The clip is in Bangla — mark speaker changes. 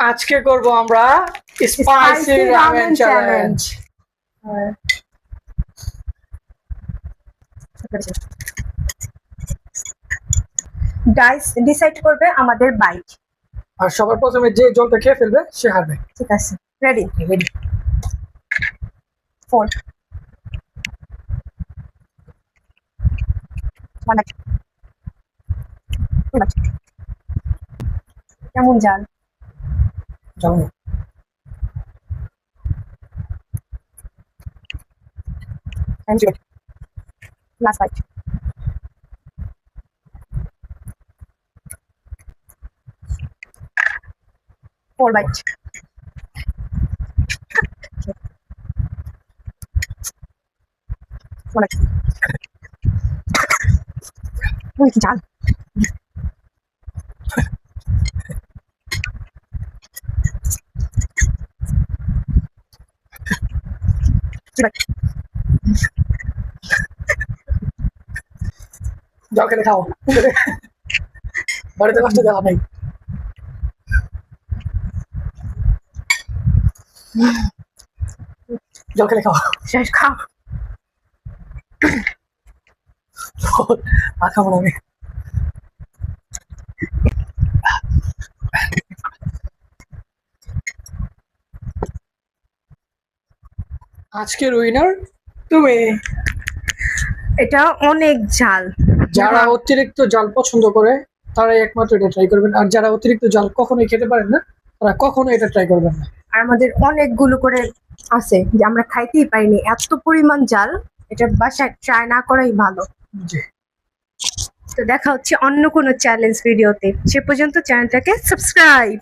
Speaker 1: আজকে করব আমরা spicy ramen challenge.
Speaker 2: Guys decide করবে আমাদের বাইক।
Speaker 1: আর সবার প্রথমে যে জলটা খেয়ে ফেলবে সে হারবে।
Speaker 2: ঠিক আছে, রেডি
Speaker 1: রেডি।
Speaker 2: 4 কেমন জাল?
Speaker 1: যাবো
Speaker 2: লাস্ট বাইট। Four byte. কি জাল?
Speaker 1: জল খেলে খাও, বাড়িতে কষ্ট দেওয়া নেই। জল খেলে খাও,
Speaker 2: শেষ খাও।
Speaker 1: মাখা মনে হবে। আজকের উইনার তুমি।
Speaker 2: এটা অনেক ঝাল।
Speaker 1: যারা অতিরিক্ত জাল পছন্দ করে তারা একমাত্র এটা ট্রাই করবেন, আর যারা অতিরিক্ত জাল কখনোই খেতে পারেন না তারা কখনো এটা ট্রাই করবেন না।
Speaker 2: আর আমাদের অনেকগুলো করে আছে যে আমরা খাইতেই পাইনি, এত পরিমাণ জাল। এটা বাসায় ট্রাই না করাই ভালো।
Speaker 1: জি।
Speaker 2: তো দেখা হচ্ছে অন্য কোনো চ্যালেঞ্জ ভিডিওতে। সে পর্যন্ত চ্যানেলটাকে সাবস্ক্রাইব।